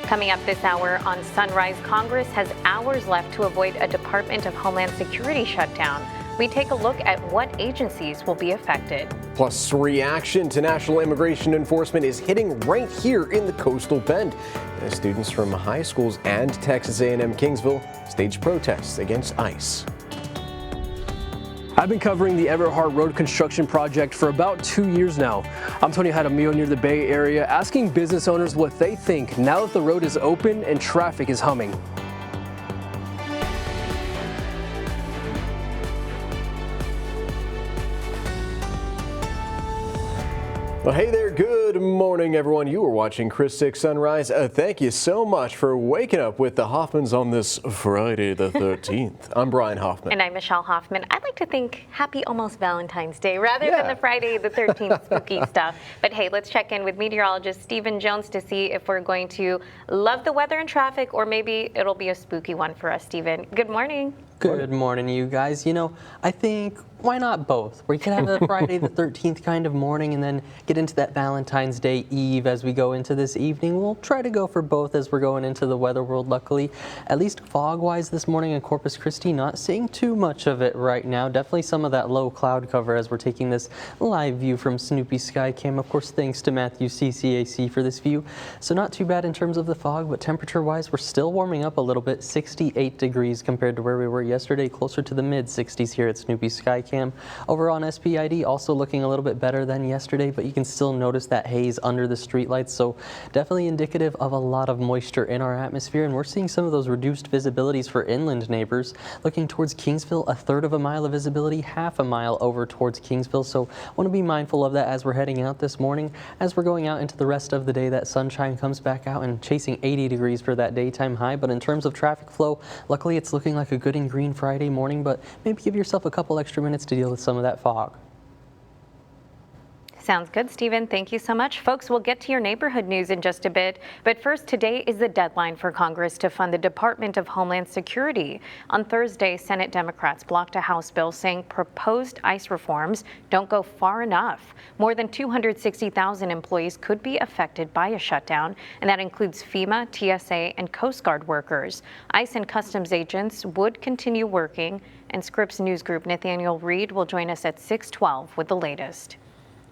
Coming up this hour on Sunrise, Congress has hours left to avoid a Department of Homeland Security shutdown. We take a look at what agencies will be affected. Plus, reaction to national immigration enforcement is hitting right here in the Coastal Bend as students from high schools and Texas A&M Kingsville stage protests against ICE. I've been covering the Everett Hart Road construction project for about 2 years now. I'm Tony Jaramillo near the Bay Area, asking business owners what they think now that the road is open and traffic is humming. Well, hey there, good morning, everyone. You are watching Chris 6 Sunrise. Thank you so much for waking up with the Hoffmans on this Friday the 13th. I'm Brian Hoffman. And I'm Michelle Hoffman. I'd like to think happy almost Valentine's Day rather than the Friday the 13th spooky stuff. But hey, let's check in with meteorologist Stephen Jones to see if we're going to love the weather and traffic, or maybe it'll be a spooky one for us, Stephen. Good morning. Good morning, you guys. You know, I think, why not both? We can have a Friday the 13th kind of morning and then get into that Valentine's Day Eve as we go into this evening. We'll try to go for both as we're going into the weather world, luckily. At least fog-wise this morning in Corpus Christi, not seeing too much of it right now. Definitely some of that low cloud cover as we're taking this live view from Snoopy Skycam. Of course, thanks to Matthew CCAC for this view. So not too bad in terms of the fog, but temperature-wise, we're still warming up a little bit, 68 degrees compared to where we were yesterday, closer to the mid-60s here at Snoopy Skycam. Over on SPID, also looking a little bit better than yesterday, but you can still notice that haze under the streetlights, so definitely indicative of a lot of moisture in our atmosphere, and we're seeing some of those reduced visibilities for inland neighbors. Looking towards Kingsville, a third of a mile of visibility, half a mile over towards Kingsville, so want to be mindful of that as we're heading out this morning. As we're going out into the rest of the day, that sunshine comes back out and chasing 80 degrees for that daytime high, but in terms of traffic flow, luckily it's looking like a good and green Friday morning, but maybe give yourself a couple extra minutes to deal with some of that fog. Sounds good, Stephen. Thank you so much. Folks, we'll get to your neighborhood news in just a bit. But first, today is the deadline for Congress to fund the Department of Homeland Security. On Thursday, Senate Democrats blocked a House bill saying proposed ICE reforms don't go far enough. More than 260,000 employees could be affected by a shutdown, and that includes FEMA, TSA, and Coast Guard workers. ICE and Customs agents would continue working, and Scripps News Group Nathaniel Reed will join us at 6:12 with the latest.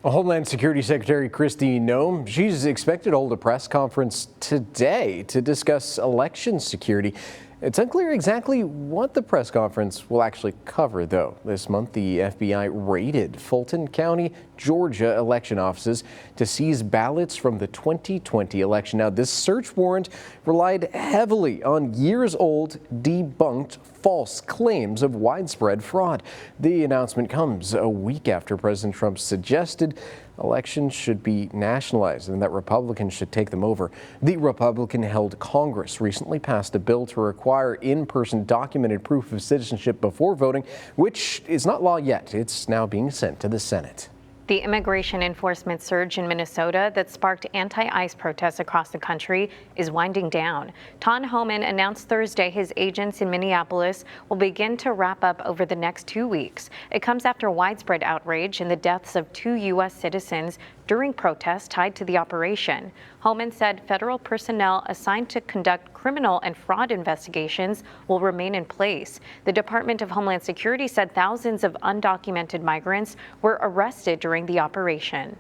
Homeland Security Secretary Kristi Noem, she's expected to hold a press conference today to discuss election security. It's unclear exactly what the press conference will actually cover, though. This month, the FBI raided Fulton County, Georgia election offices to seize ballots from the 2020 election. Now, this search warrant relied heavily on years-old, debunked false claims of widespread fraud. The announcement comes a week after President Trump suggested elections should be nationalized and that Republicans should take them over. The Republican-held Congress recently passed a bill to require in-person documented proof of citizenship before voting, which is not law yet. It's now being sent to the Senate. The immigration enforcement surge in Minnesota that sparked anti-ICE protests across the country is winding down. Ton Homan announced Thursday his agents in Minneapolis will begin to wrap up over the next 2 weeks. It comes after widespread outrage and the deaths of 2 U.S. citizens during protests tied to the operation. Homan said federal personnel assigned to conduct criminal and fraud investigations will remain in place. The Department of Homeland Security said thousands of undocumented migrants were arrested during the operation.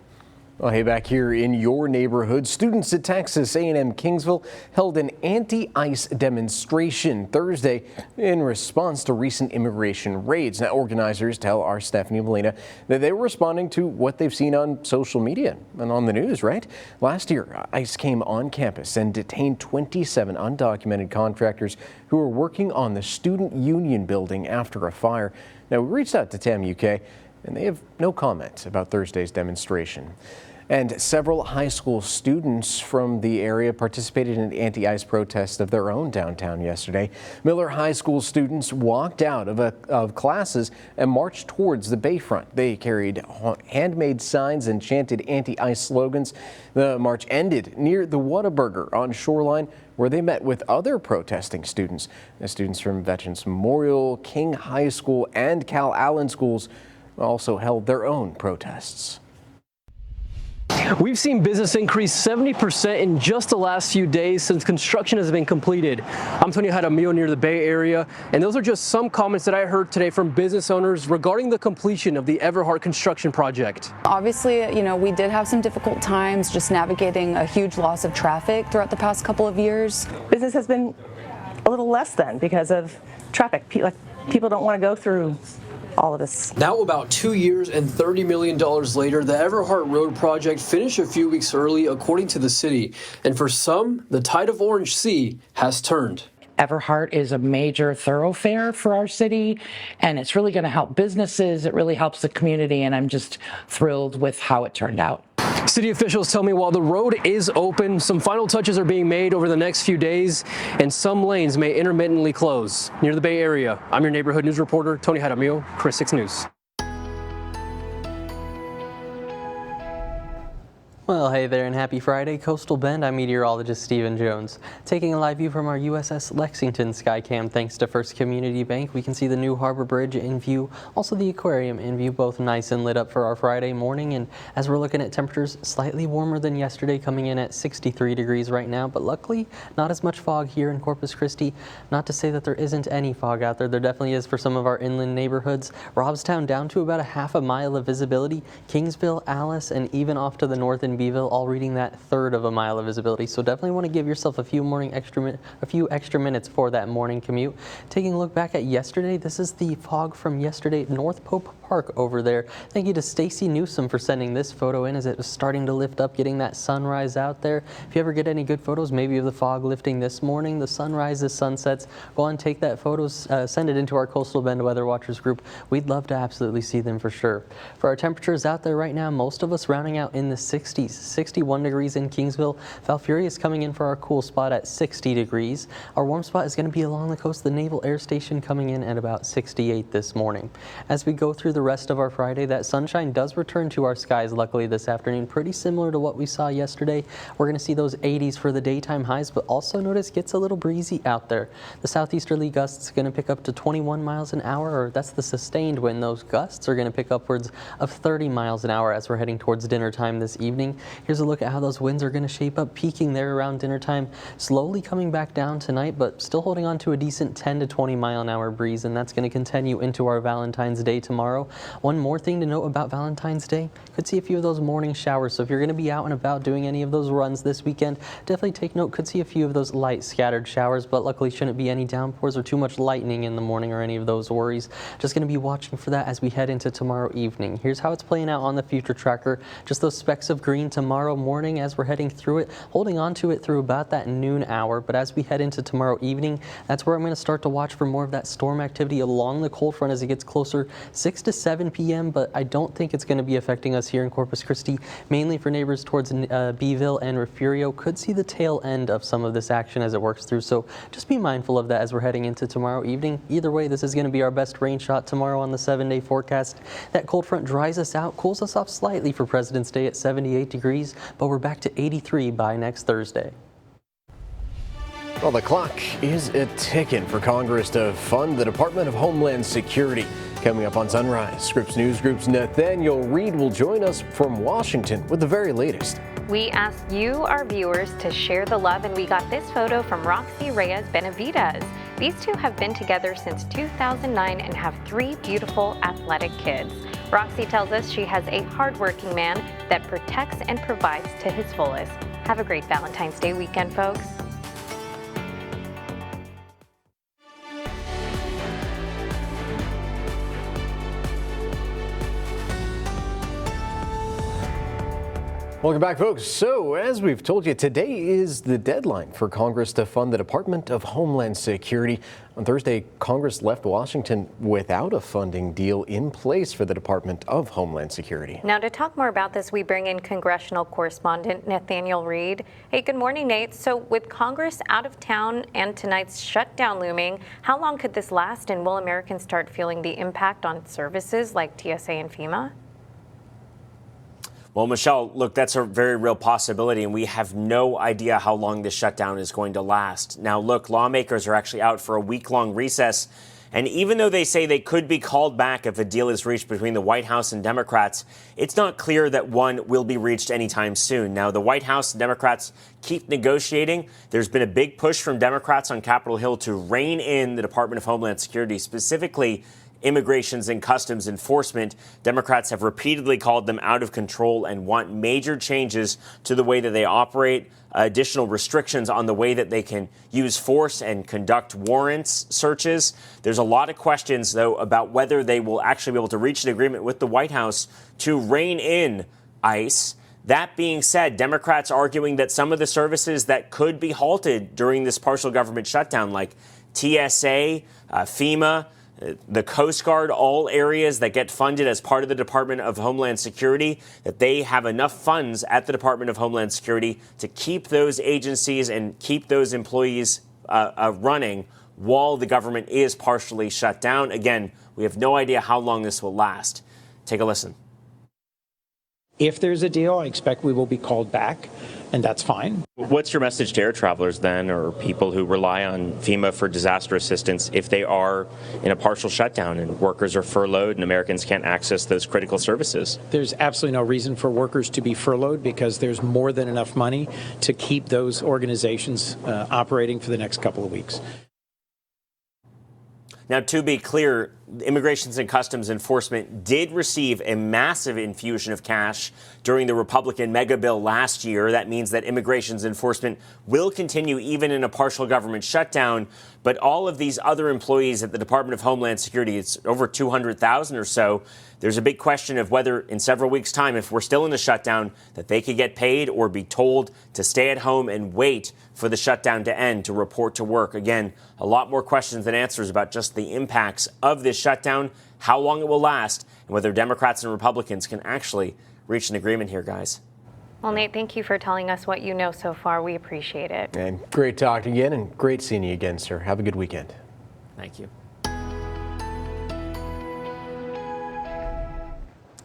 Well, hey, back here in your neighborhood, students at Texas A&M Kingsville held an anti-ICE demonstration Thursday in response to recent immigration raids. Now, organizers tell our Stephanie Molina that they were responding to what they've seen on social media and on the news, right? Last year, ICE came on campus and detained 27 undocumented contractors who were working on the Student Union building after a fire. Now, we reached out to TAMUK, and they have no comment about Thursday's demonstration. And several high school students from the area participated in anti-ICE protests of their own downtown yesterday. Miller High School students walked out of classes and marched towards the Bayfront. They carried handmade signs and chanted anti-ICE slogans. The march ended near the Whataburger on Shoreline, where they met with other protesting students. The students from Veterans Memorial, King High School, and Cal Allen schools also held their own protests. We've seen business increase 70% in just the last few days since construction has been completed. I'm Tony Jaramillo near the Bay Area, and those are just some comments that I heard today from business owners regarding the completion of the Everhart construction project. Obviously, we did have some difficult times just navigating a huge loss of traffic throughout the past couple of years. Business has been a little less than because of traffic. People don't want to go through all of this. Now about 2 years and $30 million later, the Everhart Road project finished a few weeks early according to the city. And for some, the tide of Orange Sea has turned. Everhart is a major thoroughfare for our city, and it's really going to help businesses. It really helps the community, and I'm just thrilled with how it turned out. City officials tell me while the road is open, some final touches are being made over the next few days, and some lanes may intermittently close. Near the Bay Area, I'm your neighborhood news reporter, Tony Jaramillo, Chris 6 News. Well, hey there and happy Friday. Coastal Bend, I'm meteorologist Stephen Jones. Taking a live view from our USS Lexington Skycam thanks to First Community Bank, we can see the new Harbor Bridge in view, also the aquarium in view, both nice and lit up for our Friday morning. And as we're looking at temperatures, slightly warmer than yesterday, coming in at 63 degrees right now, but luckily not as much fog here in Corpus Christi. Not to say that there isn't any fog out there. There definitely is for some of our inland neighborhoods. Robstown down to about a half a mile of visibility. Kingsville, Alice, and even off to the north in Beeville, all reading that third of a mile of visibility. So definitely want to give yourself a few extra minutes for that morning commute. Taking a look back at yesterday, this is the fog from yesterday at North Pope Park over there. Thank you to Stacy Newsom for sending this photo in as it was starting to lift up, getting that sunrise out there. If you ever get any good photos, maybe of the fog lifting this morning, the sunrises, sunsets, go on, take that photos, send it into our Coastal Bend Weather Watchers group. We'd love to absolutely see them for sure. For our temperatures out there right now, most of us rounding out in the 60s. 61 degrees in Kingsville. Valfurious coming in for our cool spot at 60 degrees. Our warm spot is going to be along the coast, the Naval Air Station, coming in at about 68 this morning. As we go through the rest of our Friday, that sunshine does return to our skies luckily this afternoon, pretty similar to what we saw yesterday. We're going to see those 80s for the daytime highs, but also notice gets a little breezy out there. The southeasterly gusts going to pick up to 21 miles an hour, or that's the sustained wind. Those gusts are going to pick upwards of 30 miles an hour as we're heading towards dinner time this evening. Here's a look at how those winds are going to shape up, peaking there around dinner time, slowly coming back down tonight, but still holding on to a decent 10 to 20 mile an hour breeze, and that's going to continue into our Valentine's Day tomorrow. One more thing to note about Valentine's Day, could see a few of those morning showers, so if you're going to be out and about doing any of those runs this weekend, definitely take note, could see a few of those light scattered showers, but luckily shouldn't be any downpours or too much lightning in the morning or any of those worries. Just going to be watching for that as we head into tomorrow evening. Here's how it's playing out on the future tracker, just those specks of green tomorrow morning as we're heading through it, holding on to it through about that noon hour, but as we head into tomorrow evening, that's where I'm going to start to watch for more of that storm activity along the cold front as it gets closer 6 to 7 p.m., but I don't think it's going to be affecting us here in Corpus Christi, mainly for neighbors towards Beeville and Refugio. Could see the tail end of some of this action as it works through, so just be mindful of that as we're heading into tomorrow evening. Either way, this is going to be our best rain shot tomorrow on the 7-day forecast. That cold front dries us out, cools us off slightly for President's Day at 78 degrees, but we're back to 83 by next Thursday. Well, the clock is a-ticking for Congress to fund the Department of Homeland Security. Coming up on Sunrise, Scripps News Group's Nathaniel Reed will join us from Washington with the very latest. We asked you, our viewers, to share the love, and we got this photo from Roxy Reyes Benavides. These two have been together since 2009 and have 3 beautiful athletic kids. Roxy tells us she has a hardworking man that protects and provides to his fullest. Have a great Valentine's Day weekend, folks. Welcome back, folks. So, as we've told you, today is the deadline for Congress to fund the Department of Homeland Security. On Thursday, Congress left Washington without a funding deal in place for the Department of Homeland Security. Now, to talk more about this, we bring in congressional correspondent Nathaniel Reed. Hey, good morning, Nate. So, with Congress out of town and tonight's shutdown looming, how long could this last, and will Americans start feeling the impact on services like TSA and FEMA? Well, Michelle, look, that's a very real possibility, and we have no idea how long this shutdown is going to last. Now, look, lawmakers are actually out for a week-long recess, And even though they say they could be called back if a deal is reached between the White House and Democrats, it's not clear that one will be reached anytime soon. Now, the White House and Democrats keep negotiating. There's been a big push from Democrats on Capitol Hill to rein in the Department of Homeland Security, specifically Immigrations and Customs Enforcement. Democrats have repeatedly called them out of control and want major changes to the way that they operate, additional restrictions on the way that they can use force and conduct warrants searches. There's a lot of questions, though, about whether they will actually be able to reach an agreement with the White House to rein in ICE. That being said, Democrats arguing that some of the services that could be halted during this partial government shutdown, like TSA, FEMA, the Coast Guard, all areas that get funded as part of the Department of Homeland Security, that they have enough funds at the Department of Homeland Security to keep those agencies and keep those employees running while the government is partially shut down. Again, we have no idea how long this will last. Take a listen. If there's a deal, I expect we will be called back, and that's fine. What's your message to air travelers then, or people who rely on FEMA for disaster assistance if they are in a partial shutdown and workers are furloughed and Americans can't access those critical services? There's absolutely no reason for workers to be furloughed because there's more than enough money to keep those organizations operating for the next couple of weeks. Now, to be clear, Immigrations and Customs Enforcement did receive a massive infusion of cash during the Republican mega bill last year. That means that Immigrations Enforcement will continue even in a partial government shutdown. But all of these other employees at the Department of Homeland Security, it's over 200,000 or so. There's a big question of whether in several weeks' time, if we're still in the shutdown, that they could get paid or be told to stay at home and wait for the shutdown to end to report to work. Again, a lot more questions than answers about just the impacts of this shutdown, how long it will last, and whether Democrats and Republicans can actually reach an agreement here, guys. Well, Nate, thank you for telling us what you know so far. We appreciate it. And great talking again, and great seeing you again, sir. Have a good weekend. Thank you.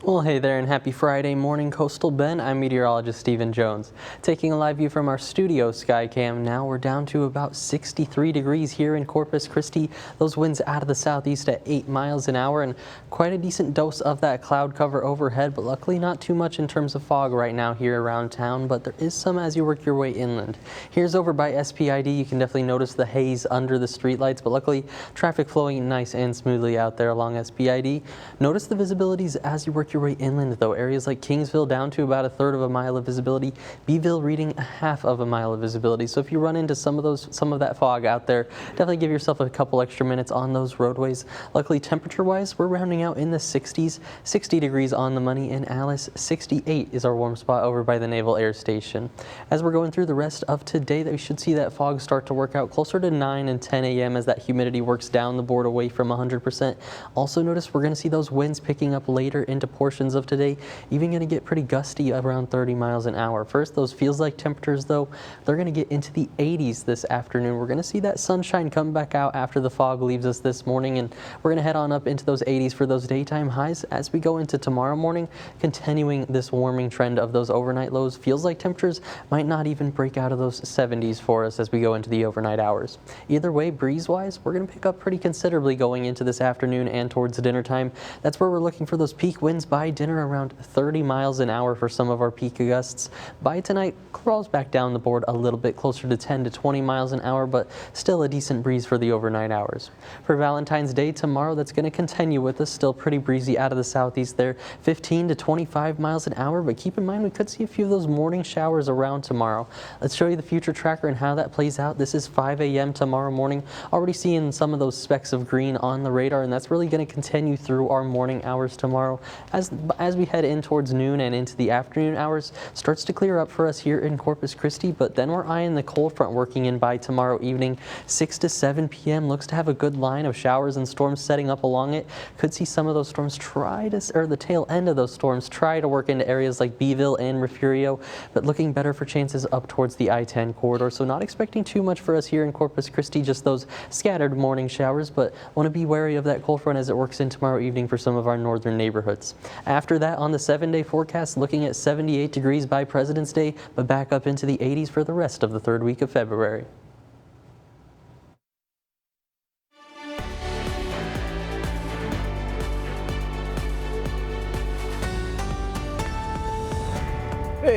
Well, hey there, and happy Friday morning, Coastal Bend. I'm meteorologist Stephen Jones. Taking a live view from our studio Skycam now, we're down to about 63 degrees here in Corpus Christi. Those winds out of the southeast at 8 miles an hour, and quite a decent dose of that cloud cover overhead, but luckily not too much in terms of fog right now here around town, but there is some as you work your way inland. Here's over by SPID. You can definitely notice the haze under the streetlights, but luckily traffic flowing nice and smoothly out there along SPID. Notice the visibilities as you work your way inland, though. Areas like Kingsville down to about 1/3 of a mile of visibility. Beeville reading 1/2 of a mile of visibility. So if you run into some of that fog out there, definitely give yourself a couple extra minutes on those roadways. Luckily, temperature-wise, we're rounding out in the 60s. 60 degrees on the money in Alice. 68 is our warm spot over by the Naval Air Station. As we're going through the rest of today, we should see that fog start to work out closer to 9 and 10 a.m. as that humidity works down the board away from 100%. Also notice we're going to see those winds picking up later into portions of today, even going to get pretty gusty around 30 miles an hour. First, those feels like temperatures, though, they're going to get into the 80s this afternoon. We're going to see that sunshine come back out after the fog leaves us this morning, and we're going to head on up into those 80s for those daytime highs as we go into tomorrow morning, continuing this warming trend of those overnight lows. Feels like temperatures might not even break out of those 70s for us as we go into the overnight hours. Either way, breeze-wise, we're going to pick up pretty considerably going into this afternoon and towards dinner time. That's where we're looking for those peak winds by dinner around 30 miles an hour for some of our peak gusts. By tonight, crawls back down the board a little bit closer to 10 to 20 miles an hour, but still a decent breeze for the overnight hours. For Valentine's Day tomorrow, that's going to continue with us. Still pretty breezy out of the southeast there, 15 to 25 miles an hour, but keep in mind we could see a few of those morning showers around tomorrow. Let's show you the future tracker and how that plays out. This is 5 a.m. tomorrow morning. Already seeing some of those specks of green on the radar, and that's really going to continue through our morning hours tomorrow. As we head in towards noon and into the afternoon hours, starts to clear up for us here in Corpus Christi, but then we're eyeing the cold front working in by tomorrow evening. 6 to 7 p.m. looks to have a good line of showers and storms setting up along it. Could see some of those storms the tail end of those storms try to work into areas like Beeville and Refugio, but looking better for chances up towards the I-10 corridor. So not expecting too much for us here in Corpus Christi, just those scattered morning showers, but want to be wary of that cold front as it works in tomorrow evening for some of our northern neighborhoods. After that, on the 7-day forecast, looking at 78 degrees by President's Day, but back up into the 80s for the rest of the third week of February.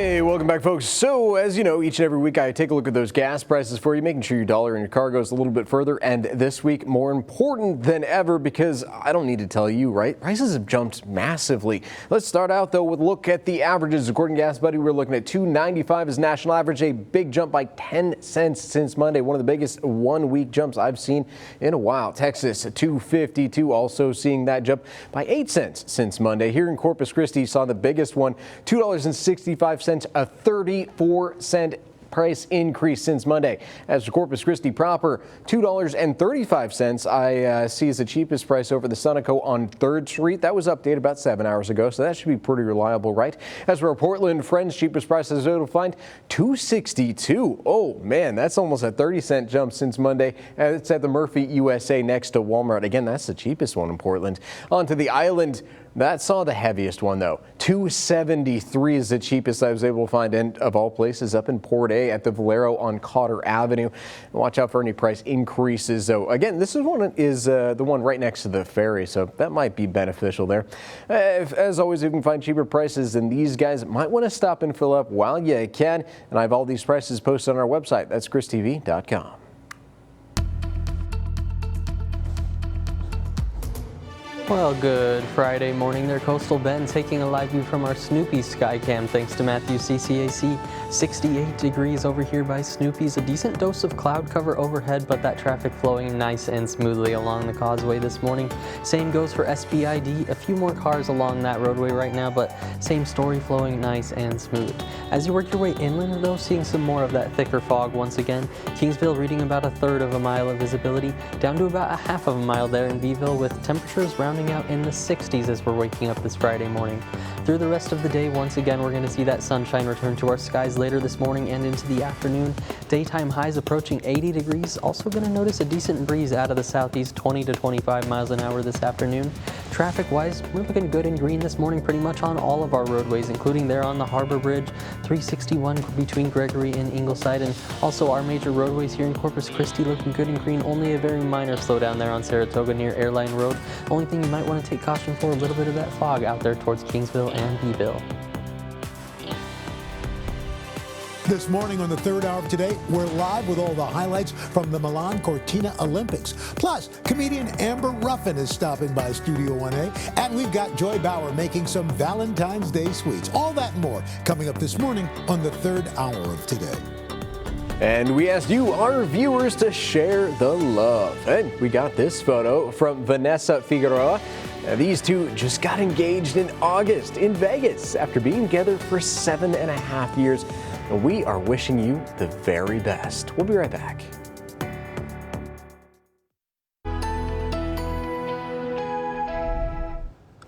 Hey, welcome back, folks. So, as you know, each and every week I take a look at those gas prices for you, making sure your dollar and your car goes a little bit further. And this week, more important than ever, because I don't need to tell you, right? Prices have jumped massively. Let's start out, though, with a look at the averages. According to Gas Buddy, we're looking at $2.95 as national average, a big jump by 10 cents since Monday, one of the biggest one-week jumps I've seen in a while. Texas, $2.52, also seeing that jump by 8 cents since Monday. Here in Corpus Christi, saw the biggest one, $2.65. A 34-cent price increase since Monday. As for Corpus Christi proper, $2.35 I see as the cheapest price over the Sunoco on 3rd Street. That was updated about 7 hours ago, so that should be pretty reliable, right? As for our Portland Friends, cheapest price as you'll find, $2.62. Oh man, that's almost a 30-cent jump since Monday. It's at the Murphy USA next to Walmart. Again, that's the cheapest one in Portland. On to the island. That saw the heaviest one, though. $2.73 is the cheapest I was able to find, and of all places, up in Port A at the Valero on Cotter Avenue. Watch out for any price increases, though. Again, this is the one right next to the ferry, so that might be beneficial there. As always, you can find cheaper prices than these guys. Might want to stop and fill up while you can, and I have all these prices posted on our website. That's christv.com. Well, good Friday morning there, Coastal Bend, taking a live view from our Snoopy Skycam thanks to Matthew CCAC. 68 degrees over here by Snoopy's. A decent dose of cloud cover overhead, but that traffic flowing nice and smoothly along the causeway this morning. Same goes for SBID. A few more cars along that roadway right now, but same story, flowing nice and smooth. As you work your way inland, though, seeing some more of that thicker fog once again. Kingsville reading about 1/3 of a mile of visibility, down to about 1/2 of a mile there in Beeville, with temperatures rounding out in the 60s as we're waking up this Friday morning. Through the rest of the day, once again, we're going to see that sunshine return to our skies later this morning and into the afternoon. Daytime highs approaching 80 degrees. Also going to notice a decent breeze out of the southeast, 20 to 25 miles an hour this afternoon. Traffic-wise, we're looking good and green this morning pretty much on all of our roadways, including there on the Harbor Bridge, 361 between Gregory and Ingleside, and also our major roadways here in Corpus Christi looking good and green. Only a very minor slowdown there on Saratoga near Airline Road. Only thing you might want to take caution for, a little bit of that fog out there towards Kingsville and Beeville. This morning on the 3rd hour of Today, we're live with all the highlights from the Milan Cortina Olympics. Plus, comedian Amber Ruffin is stopping by Studio 1A, and we've got Joy Bauer making some Valentine's Day sweets. All that and more coming up this morning on the 3rd hour of Today. And we asked you, our viewers, to share the love. And we got this photo from Vanessa Figueroa. These two just got engaged in August in Vegas after being together for 7.5 years. We are wishing you the very best. We'll be right back.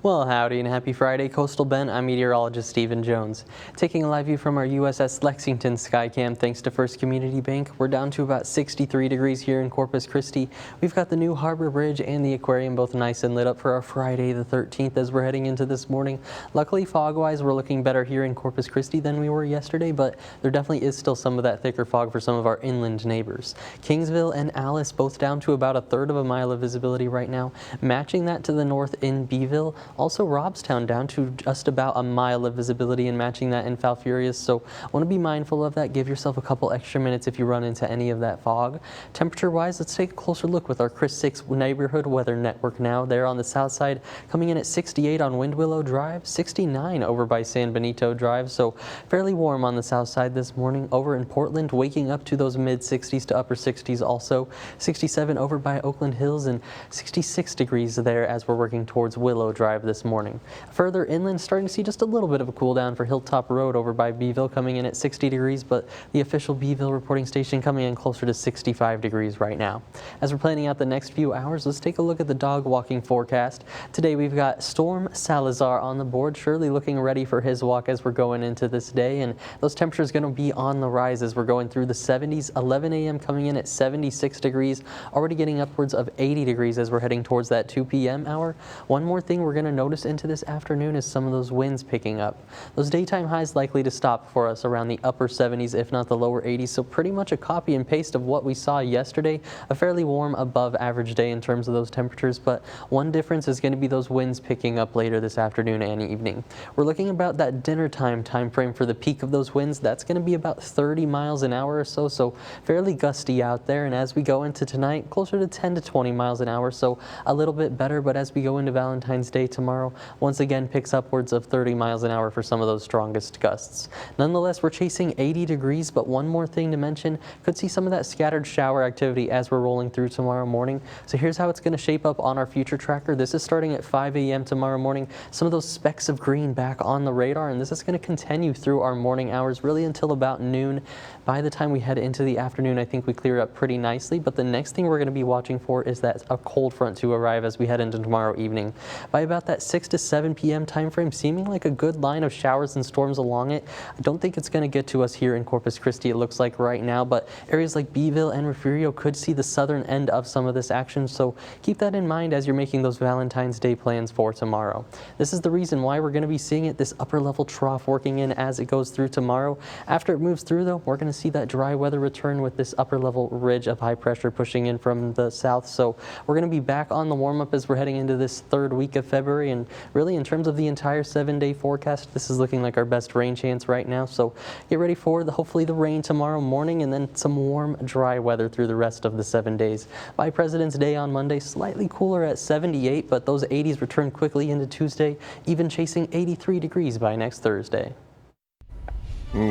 Well, howdy and happy Friday, Coastal Bend. I'm meteorologist Stephen Jones. Taking a live view from our USS Lexington Skycam thanks to First Community Bank. We're down to about 63 degrees here in Corpus Christi. We've got the new Harbor Bridge and the aquarium both nice and lit up for our Friday the 13th as we're heading into this morning. Luckily, fog-wise, we're looking better here in Corpus Christi than we were yesterday, but there definitely is still some of that thicker fog for some of our inland neighbors. Kingsville and Alice both down to about 1/3 of a mile of visibility right now. Matching that to the north in Beeville. Also, Robstown down to just about a mile of visibility and matching that in Falfurrias. So want to be mindful of that. Give yourself a couple extra minutes if you run into any of that fog. Temperature-wise, let's take a closer look with our Chris 6 neighborhood weather network now. There on the south side, coming in at 68 on Windwillow Drive, 69 over by San Benito Drive. So fairly warm on the south side this morning. Over in Portland, waking up to those mid-60s to upper 60s also. 67 over by Oakland Hills and 66 degrees there as we're working towards Willow Drive this morning. Further inland, starting to see just a little bit of a cool down for Hilltop Road over by Beeville, coming in at 60 degrees, but the official Beeville reporting station coming in closer to 65 degrees right now. As we're planning out the next few hours, let's take a look at the dog walking forecast. Today we've got Storm Salazar on the board, surely looking ready for his walk as we're going into this day, and those temperatures going to be on the rise as we're going through the 70s. 11 a.m. coming in at 76 degrees, already getting upwards of 80 degrees as we're heading towards that 2 p.m. hour. One more thing we're going to to notice into this afternoon is some of those winds picking up. Those daytime highs likely to stop for us around the upper 70s, if not the lower 80s, so pretty much a copy and paste of what we saw yesterday. A fairly warm above average day in terms of those temperatures, but one difference is going to be those winds picking up later this afternoon and evening. We're looking about that dinner time frame for the peak of those winds. That's going to be about 30 miles an hour or so, so fairly gusty out there. And as we go into tonight, closer to 10 to 20 miles an hour, so a little bit better. But as we go into Valentine's Day tomorrow, once again picks upwards of 30 miles an hour for some of those strongest gusts. Nonetheless, we're chasing 80 degrees, but one more thing to mention, could see some of that scattered shower activity as we're rolling through tomorrow morning. So here's how it's going to shape up on our future tracker. This is starting at 5 a.m. tomorrow morning. Some of those specks of green back on the radar, and this is going to continue through our morning hours really until about noon. By the time we head into the afternoon, I think we clear up pretty nicely, but the next thing we're going to be watching for is that a cold front to arrive as we head into tomorrow evening. By about that 6 to 7 p.m. time frame, seeming like a good line of showers and storms along it. I don't think it's going to get to us here in Corpus Christi, it looks like right now, but areas like Beeville and Refugio could see the southern end of some of this action, so keep that in mind as you're making those Valentine's Day plans for tomorrow. This is the reason why we're going to be seeing it, this upper level trough working in as it goes through tomorrow. After it moves through though, we're going to see that dry weather return with this upper level ridge of high pressure pushing in from the south, so we're going to be back on the warm up as we're heading into this third week of February. And really in terms of the entire 7-day forecast, this is looking like our best rain chance right now, so get ready for hopefully the rain tomorrow morning and then some warm dry weather through the rest of the 7 days. By President's Day on Monday, slightly cooler at 78, but those 80s return quickly into Tuesday, even chasing 83 degrees by next Thursday.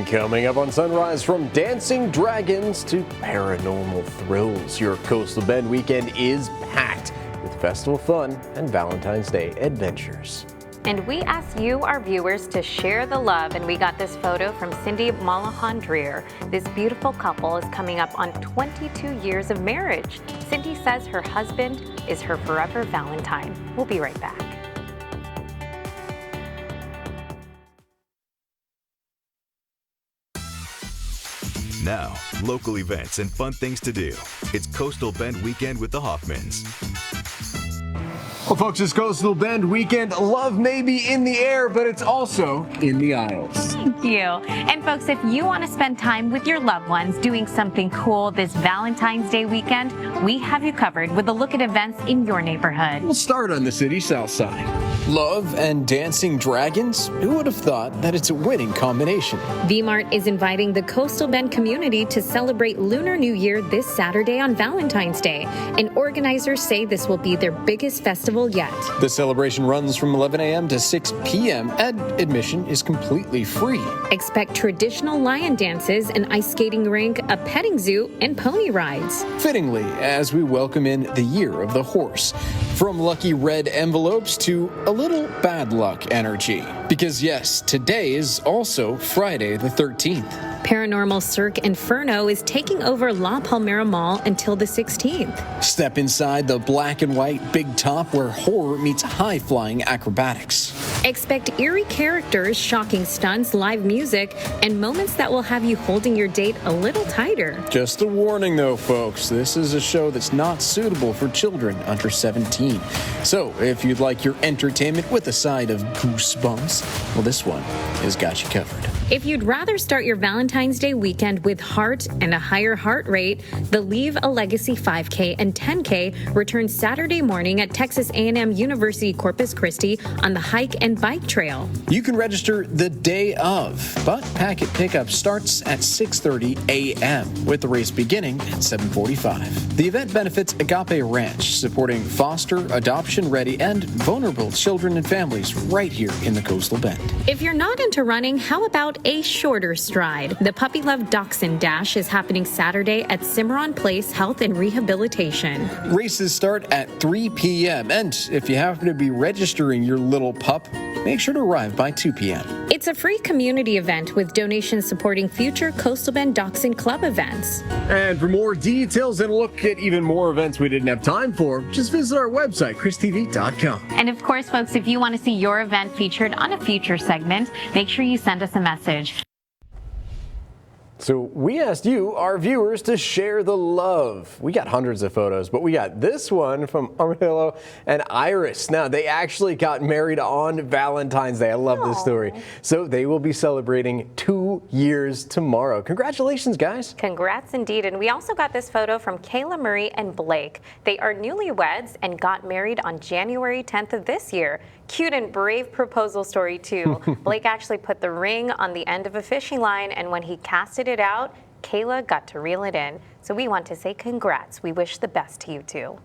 Coming up on Sunrise, from dancing dragons to paranormal thrills, your Coastal Bend weekend is packed with festival fun and Valentine's Day adventures. And we asked you, our viewers, to share the love, and we got this photo from Cindy Malahan-Dreer. This beautiful couple is coming up on 22 years of marriage. Cindy says her husband is her forever Valentine. We'll be right back. Now, local events and fun things to do. It's Coastal Bend Weekend with the Hoffmans. Well, folks, it's Coastal Bend weekend. Love may be in the air, but it's also in the aisles. Thank you. And folks, if you want to spend time with your loved ones doing something cool this Valentine's Day weekend, we have you covered with a look at events in your neighborhood. We'll start on the city's south side. Love and dancing dragons? Who would have thought that it's a winning combination? V-Mart is inviting the Coastal Bend community to celebrate Lunar New Year this Saturday on Valentine's Day, and organizers say this will be their biggest festival yet. The celebration runs from 11 a.m. to 6 p.m. and admission is completely free. Expect traditional lion dances, an ice skating rink, a petting zoo, and pony rides. Fittingly, as we welcome in the year of the horse. From lucky red envelopes to a little bad luck energy. Because yes, today is also Friday the 13th. Paranormal Cirque Inferno is taking over La Palmera Mall until the 16th. Step inside the black and white big top where horror meets high-flying acrobatics. Expect eerie characters, shocking stunts, live music, and moments that will have you holding your date a little tighter. Just a warning though, folks, this is a show that's not suitable for children under 17. So if you'd like your entertainment with a side of goosebumps, well, this one has got you covered. If you'd rather start your Valentine's Day weekend with heart and a higher heart rate, the Leave a Legacy 5K and 10K return Saturday morning at Texas A&M University Corpus Christi on the hike and bike trail. You can register the day of, but packet pickup starts at 6:30 a.m. with the race beginning at 7:45. The event benefits Agape Ranch, supporting foster, adoption-ready, and vulnerable children and families right here in the Coastal Bend. If you're not into running, how about a shorter stride? The Puppy Love Dachshund Dash is happening Saturday at Cimarron Place Health and Rehabilitation. Races start at 3 p.m. and if you happen to be registering your little pup, make sure to arrive by 2 p.m. It's a free community event with donations supporting future Coastal Bend Dachshund Club events. And for more details and a look at even more events we didn't have time for, just visit our website, christv.com. And of course, folks, if you want to see your event featured on a future segment, make sure you send us a message. So we asked you, our viewers, to share the love. We got hundreds of photos, but we got this one from Armadillo and Iris. Now, they actually got married on Valentine's Day. I love this story. So they will be celebrating 2 years tomorrow. Congratulations, guys. Congrats indeed. And we also got this photo from Kayla Marie and Blake. They are newlyweds and got married on January 10th of this year. Cute and brave proposal story, too. Blake actually put the ring on the end of a fishing line, and when he casted it out, Kayla got to reel it in. So we want to say congrats. We wish the best to you two.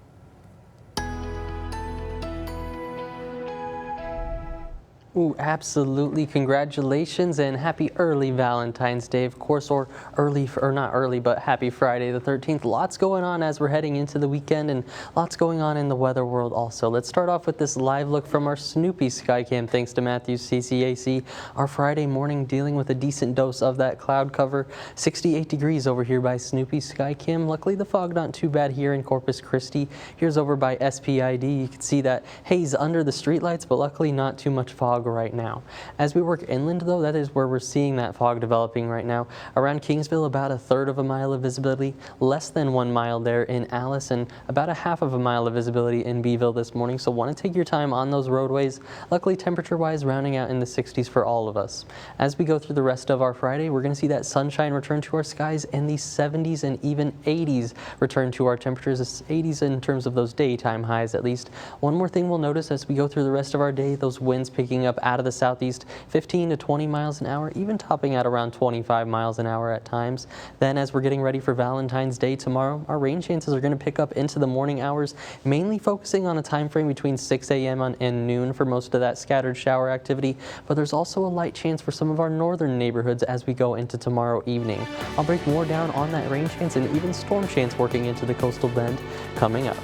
Ooh, absolutely. Congratulations and happy early Valentine's Day, of course, or not early, but happy Friday the 13th. Lots going on as we're heading into the weekend and lots going on in the weather world also. Let's start off with this live look from our Snoopy Skycam, thanks to Matthews CCAC. Our Friday morning dealing with a decent dose of that cloud cover. 68 degrees over here by Snoopy Skycam. Luckily, the fog not too bad here in Corpus Christi. Here's over by SPID. You can see that haze under the streetlights, but luckily not too much fog right now. As we work inland, though, that is where we're seeing that fog developing right now. Around Kingsville, about 1/3 of a mile of visibility, less than 1 mile there in Alice, and about 1/2 of a mile of visibility in Beeville this morning. So want to take your time on those roadways. Luckily, temperature-wise, rounding out in the 60s for all of us. As we go through the rest of our Friday, we're going to see that sunshine return to our skies, and the 70s and even 80s return to our temperatures. 80s in terms of those daytime highs, at least. One more thing we'll notice as we go through the rest of our day, those winds picking up out of the southeast, 15 to 20 miles an hour, even topping out around 25 miles an hour at times. Then as we're getting ready for Valentine's Day tomorrow, our rain chances are going to pick up into the morning hours, mainly focusing on a time frame between 6 a.m. and noon for most of that scattered shower activity, but there's also a light chance for some of our northern neighborhoods as we go into tomorrow evening. I'll break more down on that rain chance and even storm chance working into the coastal bend coming up.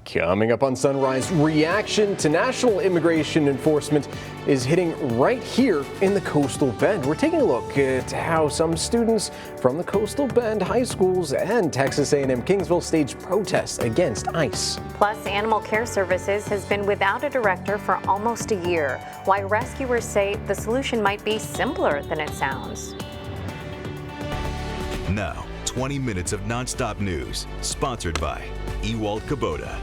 Coming up on Sunrise, reaction to national immigration enforcement is hitting right here in the Coastal Bend. We're taking a look at how some students from the Coastal Bend high schools and Texas A&M Kingsville staged protests against ICE. Plus, Animal Care Services has been without a director for almost a year. Why rescuers say the solution might be simpler than it sounds. Now, 20 minutes of nonstop news, sponsored by Ewald Kubota.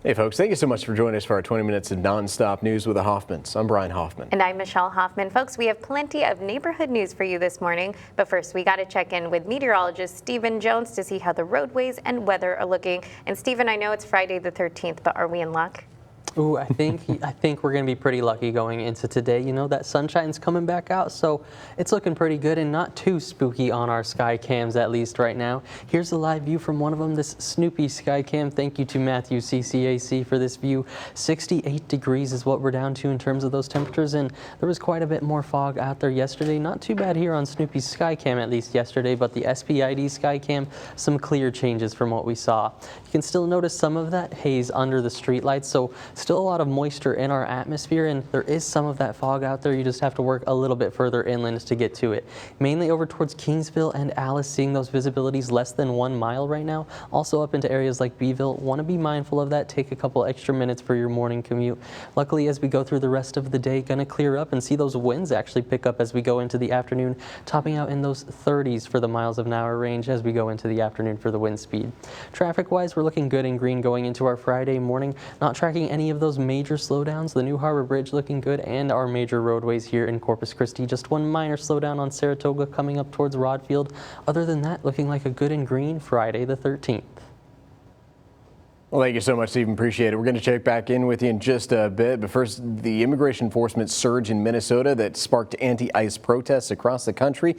Hey folks, thank you so much for joining us for our 20 minutes of nonstop news with the Hoffmans. I'm Brian Hoffman. And I'm Michelle Hoffman. Folks, we have plenty of neighborhood news for you this morning. But first, we got to check in with meteorologist Stephen Jones to see how the roadways and weather are looking. And Stephen, I know it's Friday the 13th, but are we in luck? Ooh, I think we're going to be pretty lucky going into today. You know, that sunshine's coming back out, so it's looking pretty good and not too spooky on our sky cams, at least right now. Here's a live view from one of them, this Snoopy sky cam. Thank you to Matthew CCAC for this view. 68 degrees is what we're down to in terms of those temperatures, and there was quite a bit more fog out there yesterday. Not too bad here on Snoopy's sky cam, at least yesterday, but the SPID sky cam, some clear changes from what we saw. You can still notice some of that haze under the streetlights, so still a lot of moisture in our atmosphere, and there is some of that fog out there. You just have to work a little bit further inland to get to it. Mainly over towards Kingsville and Alice, seeing those visibilities less than 1 mile right now. Also up into areas like Beeville. Want to be mindful of that. Take a couple extra minutes for your morning commute. Luckily, as we go through the rest of the day, going to clear up and see those winds actually pick up as we go into the afternoon, topping out in those 30s for the miles an hour range as we go into the afternoon for the wind speed. Traffic-wise, we're looking good in green going into our Friday morning. Not tracking any of those major slowdowns. The New Harbor Bridge looking good, and our major roadways here in Corpus Christi. Just one minor slowdown on Saratoga coming up towards Rodfield. Other than that, looking like a good and green Friday the 13th. Well, thank you so much, Stephen. Appreciate it. We're going to check back in with you in just a bit. But first, the immigration enforcement surge in Minnesota that sparked anti-ICE protests across the country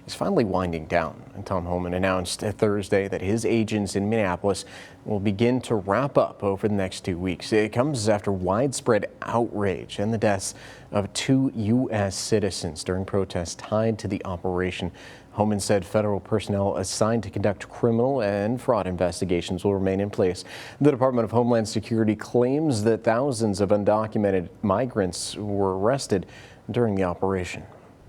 is finally winding down. And Tom Homan announced Thursday that his agents in Minneapolis will begin to wrap up over the next 2 weeks. It comes after widespread outrage and the deaths of 2 U.S. citizens during protests tied to the operation. Homan said federal personnel assigned to conduct criminal and fraud investigations will remain in place. The Department of Homeland Security claims that thousands of undocumented migrants were arrested during the operation.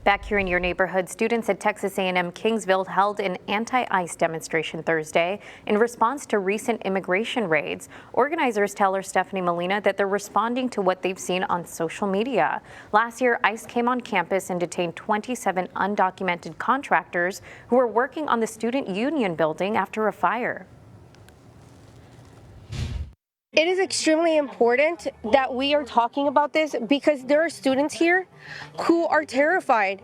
Back here in your neighborhood, students at Texas A&M Kingsville held an anti-ICE demonstration Thursday in response to recent immigration raids. Organizers tell her Stephanie Molina that they're responding to what they've seen on social media. Last year, ICE came on campus and detained 27 undocumented contractors who were working on the Student Union building after a fire. It is extremely important that we are talking about this because there are students here who are terrified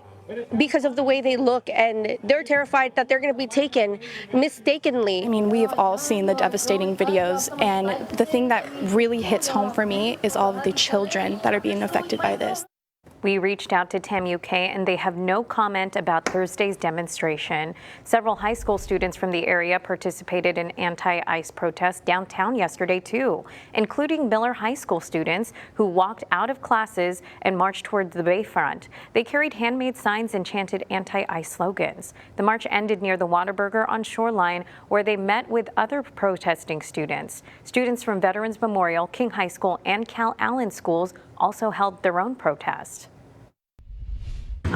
because of the way they look, and they're terrified that they're going to be taken mistakenly. I mean, we have all seen the devastating videos, and the thing that really hits home for me is all of the children that are being affected by this. We reached out to TAMUK and they have no comment about Thursday's demonstration. Several high school students from the area participated in anti-ICE protests downtown yesterday too, including Miller High School students who walked out of classes and marched toward the Bayfront. They carried handmade signs and chanted anti-ICE slogans. The march ended near the Whataburger on Shoreline, where they met with other protesting students. Students from Veterans Memorial, King High School, and Cal Allen schools also held their own protest.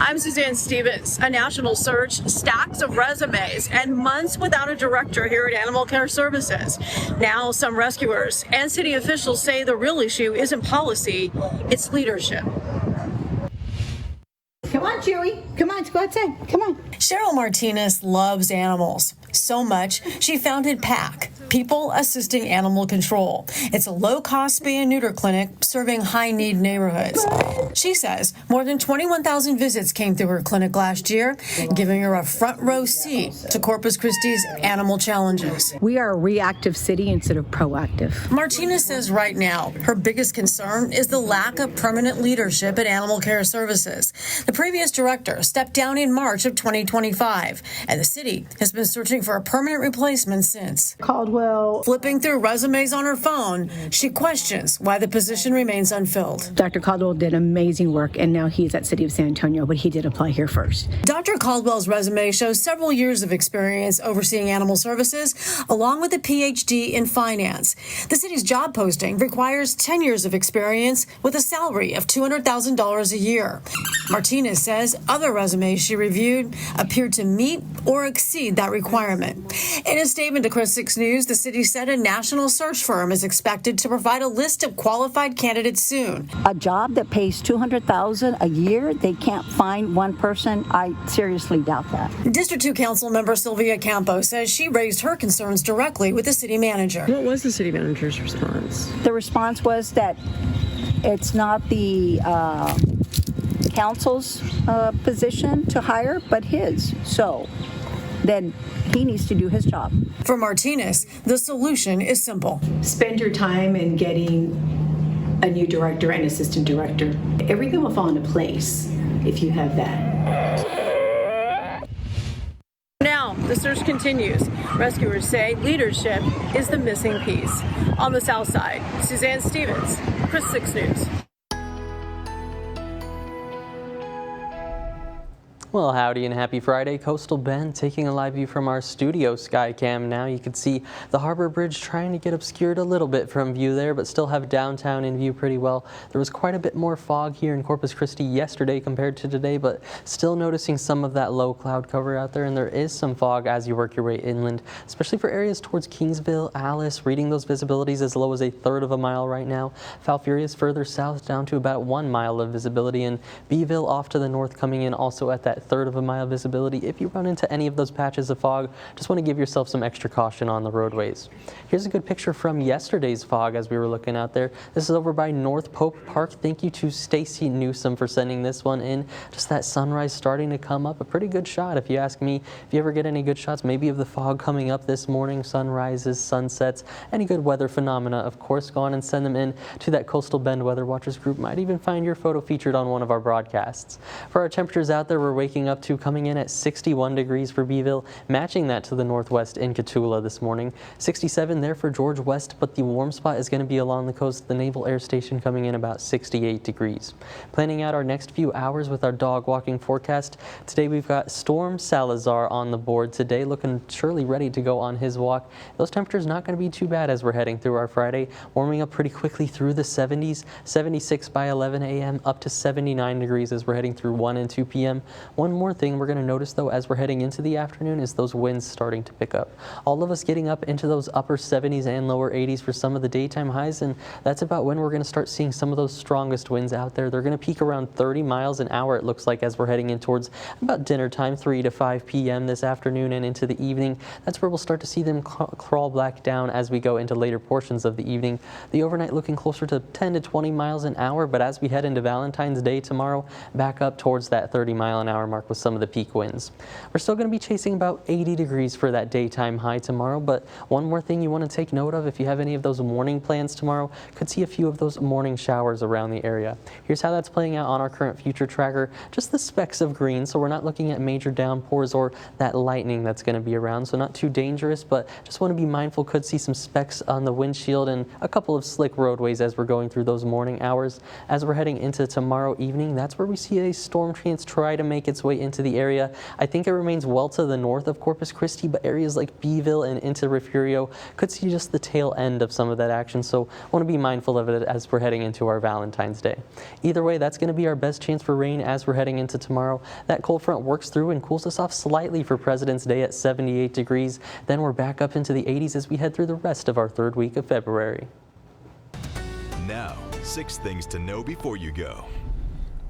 I'm Suzanne Stevens. A national search, stacks of resumes, and months without a director here at Animal Care Services. Now, some rescuers and city officials say the real issue isn't policy, it's leadership. Come on, Chewy. Come on, let's go outside. Come on. Cheryl Martinez loves animals so much she founded PAC, People Assisting Animal Control. It's a low-cost spay and neuter clinic serving high-need neighborhoods. She says more than 21,000 visits came through her clinic last year, giving her a front-row seat to Corpus Christi's animal challenges. We are a reactive city instead of proactive. Martinez says right now her biggest concern is the lack of permanent leadership at Animal Care Services. The previous director stepped down in March of 2025, and the city has been searching for a permanent replacement since. Caldwell. Flipping through resumes on her phone, she questions why the position remains unfilled. Dr. Caldwell did amazing work, and now he's at City of San Antonio, but he did apply here first. Dr. Caldwell's resume shows several years of experience overseeing animal services, along with a PhD in finance. The city's job posting requires 10 years of experience with a salary of $200,000 a year. Martinez says other resumes she reviewed appeared to meet or exceed that requirement. In a statement to Chris 6 News, the city said a national search firm is expected to provide a list of qualified candidates soon. A job that pays $200,000 a year, they can't find one person. I seriously doubt that. District 2 Council member Sylvia Campo says she raised her concerns directly with the city manager. What was the city manager's response? The response was that it's not the council's position to hire, but his. So then he needs to do his job. For Martinez, the solution is simple. Spend your time in getting a new director and assistant director. Everything will fall into place if you have that. Now, the search continues. Rescuers say leadership is the missing piece. On the south side, Suzanne Stevens, Chris 6 News. Well, howdy and happy Friday. Coastal Bend taking a live view from our studio Skycam. Now you can see the Harbor Bridge trying to get obscured a little bit from view there, but still have downtown in view pretty well. There was quite a bit more fog here in Corpus Christi yesterday compared to today, but still noticing some of that low cloud cover out there, and there is some fog as you work your way inland, especially for areas towards Kingsville, Alice, reading those visibilities as low as 1/3 of a mile right now. Falfurrias further south down to about 1 mile of visibility, and Beeville off to the north coming in also at that 1/3 of a mile visibility. If you run into any of those patches of fog, just want to give yourself some extra caution on the roadways. Here's a good picture from yesterday's fog as we were looking out there. This is over by North Pope Park. Thank you to Stacy Newsom for sending this one in. Just that sunrise starting to come up. A pretty good shot if you ask me. If you ever get any good shots, maybe of the fog coming up this morning, sunrises, sunsets, any good weather phenomena, of course, go on and send them in to that Coastal Bend Weather Watchers group. Might even find your photo featured on one of our broadcasts. For our temperatures out there, we're waking waking up to, coming in at 61 degrees for Beeville, matching that to the northwest in Cotulla this morning. 67 there for George West, but the warm spot is going to be along the coast. The Naval Air Station coming in about 68 degrees. Planning out our next few hours with our dog walking forecast. Today we've got Storm Salazar on the board today, looking surely ready to go on his walk. Those temperatures not going to be too bad as we're heading through our Friday, warming up pretty quickly through the 70s, 76 by 11 a.m. up to 79 degrees as we're heading through 1 and 2 p.m. One more thing we're going to notice though as we're heading into the afternoon is those winds starting to pick up. All of us getting up into those upper 70s and lower 80s for some of the daytime highs, and that's about when we're going to start seeing some of those strongest winds out there. They're going to peak around 30 miles an hour it looks like as we're heading in towards about dinner time, 3 to 5 p.m. this afternoon and into the evening. That's where we'll start to see them crawl back down as we go into later portions of the evening. The overnight looking closer to 10 to 20 miles an hour, but as we head into Valentine's Day tomorrow, back up towards that 30-mile-an-hour mark with some of the peak winds. We're still going to be chasing about 80 degrees for that daytime high tomorrow, but one more thing you want to take note of if you have any of those morning plans tomorrow, could see a few of those morning showers around the area. Here's how that's playing out on our current future tracker. Just the specks of green, so we're not looking at major downpours or that lightning that's going to be around, so not too dangerous, but just want to be mindful, could see some specks on the windshield and a couple of slick roadways as we're going through those morning hours. As we're heading into tomorrow evening, that's where we see a storm chance try to make its way into the area. I think it remains well to the north of Corpus Christi, but areas like Beeville and into Refugio could see just the tail end of some of that action, so want to be mindful of it as we're heading into our Valentine's Day. Either way, that's going to be our best chance for rain as we're heading into tomorrow. That cold front works through and cools us off slightly for President's Day at 78 degrees. Then we're back up into the 80s as we head through the rest of our third week of February. Now, 6 things to know before you go.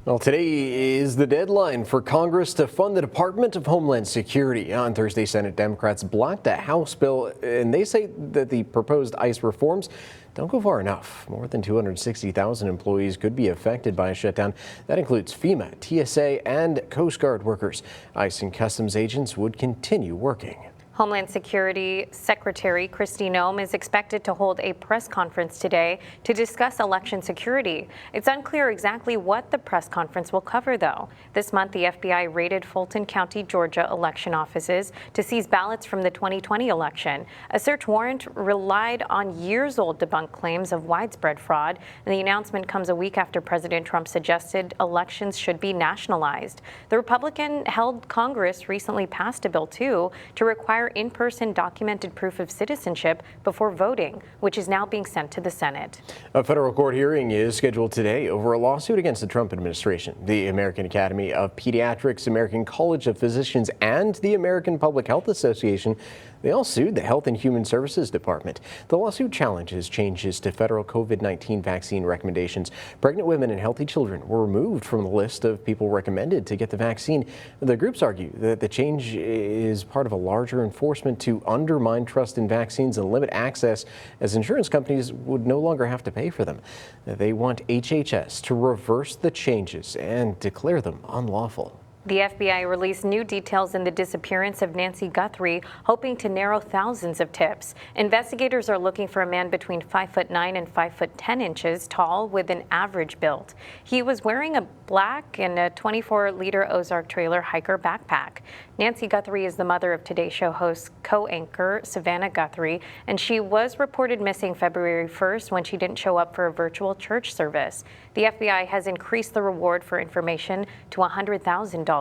Well, today is the deadline for Congress to fund the Department of Homeland Security. On Thursday, Senate Democrats blocked a House bill, and they say that the proposed ICE reforms don't go far enough. More than 260,000 employees could be affected by a shutdown. That includes FEMA, TSA, and Coast Guard workers. ICE and Customs agents would continue working. Homeland Security Secretary Kristi Noem is expected to hold a press conference today to discuss election security. It's unclear exactly what the press conference will cover, though. This month, the FBI raided Fulton County, Georgia election offices to seize ballots from the 2020 election. A search warrant relied on years-old debunked claims of widespread fraud, and the announcement comes a week after President Trump suggested elections should be nationalized. The Republican-held Congress recently passed a bill, too, to require in-person documented proof of citizenship before voting, which is now being sent to the Senate. A federal court hearing is scheduled today over a lawsuit against the Trump administration. The American Academy of Pediatrics, American College of Physicians, and the American Public Health Association, they all sued the Health and Human Services Department. The lawsuit challenges changes to federal COVID-19 vaccine recommendations. Pregnant women and healthy children were removed from the list of people recommended to get the vaccine. The groups argue that the change is part of a larger enforcement to undermine trust in vaccines and limit access, as insurance companies would no longer have to pay for them. They want HHS to reverse the changes and declare them unlawful. The FBI released new details in the disappearance of Nancy Guthrie, hoping to narrow thousands of tips. Investigators are looking for a man between 5'9" and 5'10" tall with an average build. He was wearing a black and a 24-liter Ozark trailer hiker backpack. Nancy Guthrie is the mother of Today Show host co-anchor Savannah Guthrie, and she was reported missing February 1st when she didn't show up for a virtual church service. The FBI has increased the reward for information to $100,000.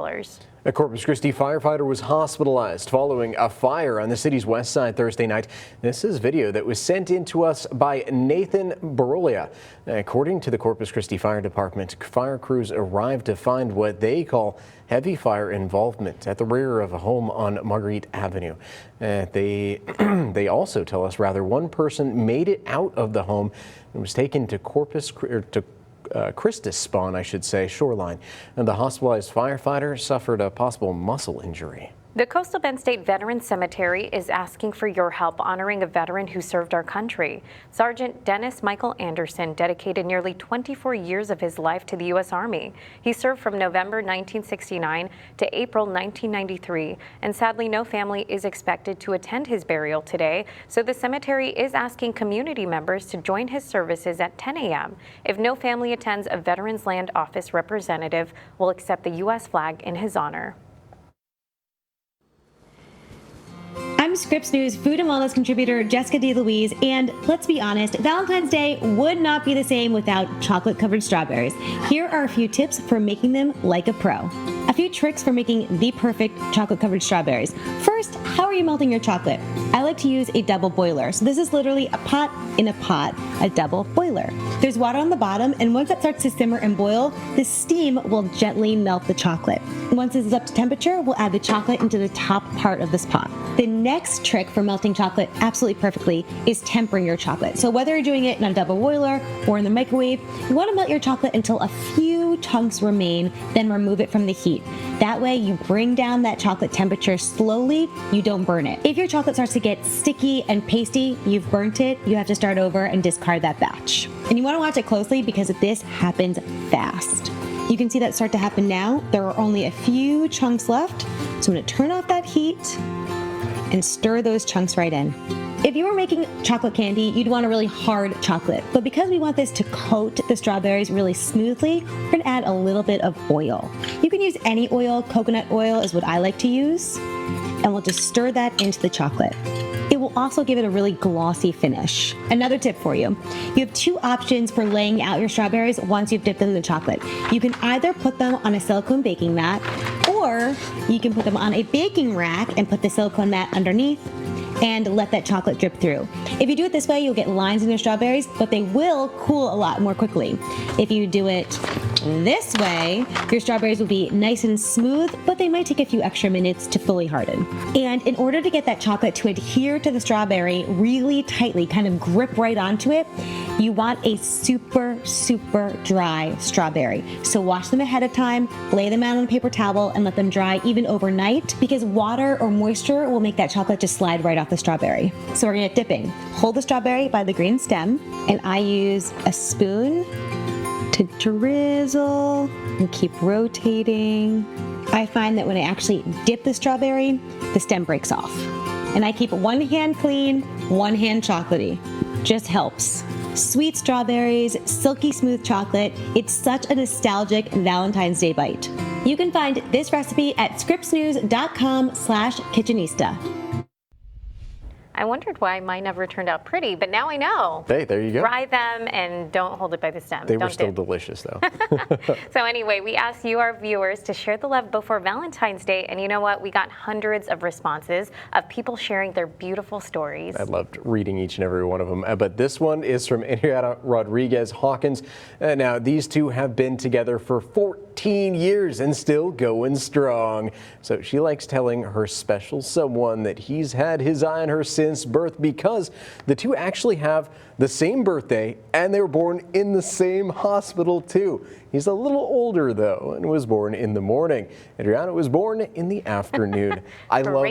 A Corpus Christi firefighter was hospitalized following a fire on the city's west side Thursday night. This is video that was sent in to us by Nathan Barolia. According to the Corpus Christi Fire Department, fire crews arrived to find what they call heavy fire involvement at the rear of a home on Marguerite Avenue. They also tell us one person made it out of the home and was taken to Christus Spawn, shoreline. And the hospitalized firefighter suffered a possible muscle injury. The Coastal Bend State Veterans Cemetery is asking for your help honoring a veteran who served our country. Sergeant Dennis Michael Anderson dedicated nearly 24 years of his life to the U.S. Army. He served from November 1969 to April 1993, and sadly no family is expected to attend his burial today, so the cemetery is asking community members to join his services at 10 a.m. If no family attends, a Veterans Land Office representative will accept the U.S. flag in his honor. I'm Scripps News food and wellness contributor Jessica DeLuise, and let's be honest, Valentine's Day would not be the same without chocolate-covered strawberries. Here are a few tips for making them like a pro. A few tricks for making the perfect chocolate-covered strawberries. First, how are you melting your chocolate? I like to use a double boiler. So this is literally a pot in a pot, a double boiler. There's water on the bottom, and once that starts to simmer and boil, the steam will gently melt the chocolate. Once this is up to temperature, we'll add the chocolate into the top part of this pot. The next trick for melting chocolate absolutely perfectly is tempering your chocolate. So whether you're doing it in a double boiler or in the microwave, you want to melt your chocolate until a few chunks remain, then remove it from the heat. That way you bring down that chocolate temperature slowly, you don't burn it. If your chocolate starts to get sticky and pasty, you've burnt it, you have to start over and discard that batch. And you want to watch it closely because this happens fast. You can see that start to happen now. There are only a few chunks left. So I'm going to turn off that heat and stir those chunks right in. If you were making chocolate candy, you'd want a really hard chocolate. But because we want this to coat the strawberries really smoothly, we're gonna add a little bit of oil. You can use any oil, coconut oil is what I like to use. And we'll just stir that into the chocolate. It will also give it a really glossy finish. Another tip for you. You have two options for laying out your strawberries once you've dipped them in the chocolate. You can either put them on a silicone baking mat, or you can put them on a baking rack and put the silicone mat underneath and let that chocolate drip through. If you do it this way, you'll get lines in your strawberries, but they will cool a lot more quickly. If you do it this way, your strawberries will be nice and smooth, but they might take a few extra minutes to fully harden. And in order to get that chocolate to adhere to the strawberry really tightly, kind of grip right onto it, you want a super, super dry strawberry. So wash them ahead of time, lay them out on a paper towel, and let them dry even overnight, because water or moisture will make that chocolate just slide right off the strawberry. So we're gonna get dipping. Hold the strawberry by the green stem, and I use a spoon to drizzle and keep rotating. I find that when I actually dip the strawberry, the stem breaks off. And I keep one hand clean, one hand chocolatey. Just helps. Sweet strawberries, silky smooth chocolate. It's such a nostalgic Valentine's Day bite. You can find this recipe at scripsnews.com/kitchenista. I wondered why mine never turned out pretty, but now I know. Hey, there you go. Dry them and don't hold it by the stem. They were Don't still dip. delicious, though. So anyway, we asked you, our viewers, to share the love before Valentine's Day, and you know what? We got hundreds of responses of people sharing their beautiful stories. I loved reading each and every one of them. But this one is from Henrietta Rodriguez Hawkins. Now, these two have been together for 14 years and still going strong. So she likes telling her special someone that he's had his eye on her since birth, because the two actually have the same birthday and they were born in the same hospital too. He's a little older though and was born in the morning. Adriana was born in the afternoon. I love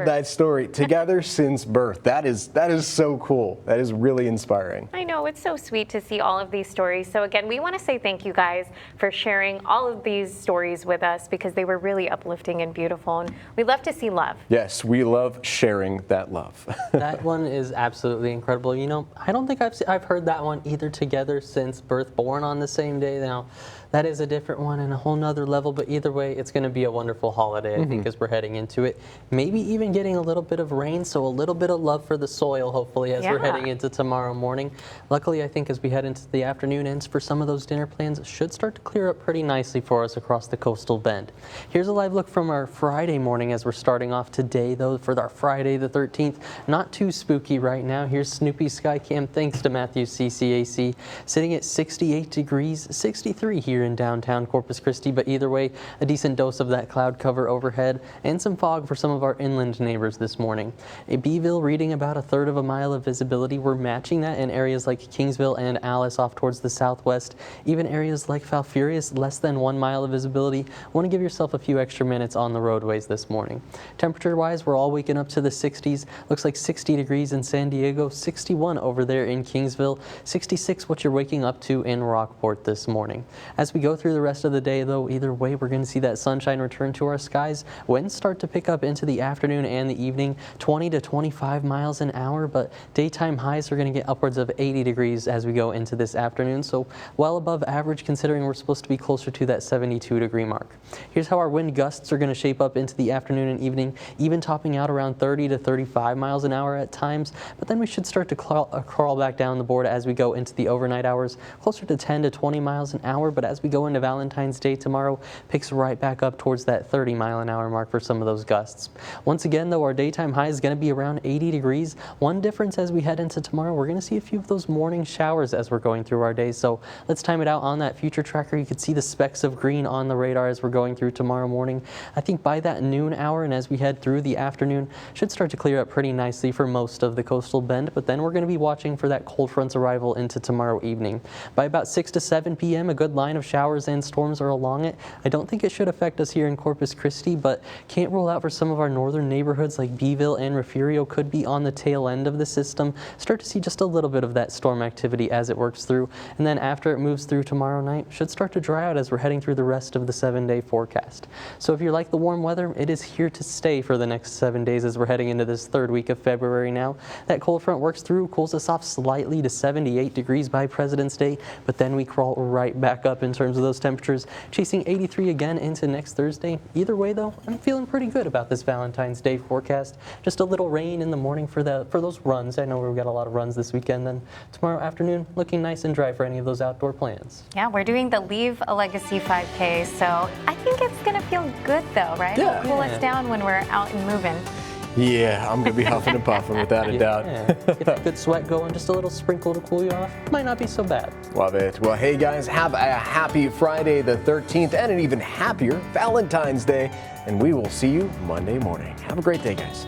that story. Together since birth. That is so cool. That is really inspiring. I know, it's so sweet to see all of these stories. So again, we want to say thank you guys for sharing all of these stories with us, because they were really uplifting and beautiful, and we love to see love. Yes, we love sharing that love. That one is absolutely incredible. You know, I don't think I've heard that one either, together since birth, born on the same day. Now, that is a different one and a whole nother level, but either way, it's going to be a wonderful holiday, I think, as we're heading into it. Maybe even getting a little bit of rain, so a little bit of love for the soil, hopefully, as we're heading into tomorrow morning. Luckily, I think as we head into the afternoon ends for some of those dinner plans, it should start to clear up pretty nicely for us across the coastal bend. Here's a live look from our Friday morning as we're starting off today, though, for our Friday the 13th. Not too spooky right now. Here's Snoopy Skycam, thanks to Matthew CCAC, sitting at 68 degrees, 63 here in downtown Corpus Christi, but either way, a decent dose of that cloud cover overhead and some fog for some of our inland neighbors this morning. Beeville reading about 1/3 of a mile of visibility. We're matching that in areas like Kingsville and Alice off towards the southwest. Even areas like Falfurrias, less than 1 mile of visibility. Want to give yourself a few extra minutes on the roadways this morning. Temperature-wise, we're all waking up to the 60s. Looks like 60 degrees in San Diego, 61 over there in Kingsville, 66 what you're waking up to in Rockport this morning. As we go through the rest of the day, though, either way, we're going to see that sunshine return to our skies. Winds start to pick up into the afternoon and the evening, 20 to 25 miles an hour, but daytime highs are going to get upwards of 80 degrees as we go into this afternoon, so well above average considering we're supposed to be closer to that 72-degree mark. Here's how our wind gusts are going to shape up into the afternoon and evening, even topping out around 30 to 35 miles an hour at times, but then we should start to crawl back down the board as we go into the overnight hours, closer to 10 to 20 miles an hour, but as we go into Valentine's Day tomorrow, picks right back up towards that 30-mile-an-hour mark for some of those gusts. Once again, though, our daytime high is going to be around 80 degrees. One difference as we head into tomorrow, we're going to see a few of those morning showers as we're going through our day, so let's time it out on that future tracker. You can see the specks of green on the radar as we're going through tomorrow morning. I think by that noon hour and as we head through the afternoon, should start to clear up pretty nicely for most of the coastal bend, but then we're going to be watching for that cold front's arrival into tomorrow evening. By about 6 to 7 p.m., a good line of showers and storms are along it. I don't think it should affect us here in Corpus Christi, but can't rule out for some of our northern neighborhoods like Beeville and Refugio could be on the tail end of the system. Start to see just a little bit of that storm activity as it works through, and then after it moves through tomorrow night, should start to dry out as we're heading through the rest of the 7-day forecast. So if you like the warm weather, it is here to stay for the next 7 days as we're heading into this third week of February now. That cold front works through, cools us off slightly to 78 degrees by President's Day, but then we crawl right back up in terms of those temperatures, chasing 83 again into next Thursday. Either way, though, I'm feeling pretty good about this Valentine's Day forecast. Just a little rain in the morning for those runs. I know we've got a lot of runs this weekend. Then tomorrow afternoon, looking nice and dry for any of those outdoor plans. Yeah, we're doing the Leave a Legacy 5K, so I think it's going to feel good, though, right? Yeah. It'll cool us down when we're out and moving. Yeah, I'm going to be huffing and puffing without a doubt. Get a good sweat going, just a little sprinkle to cool you off. Might not be so bad. Love it. Well, hey guys, have a happy Friday the 13th and an even happier Valentine's Day. And we will see you Monday morning. Have a great day, guys.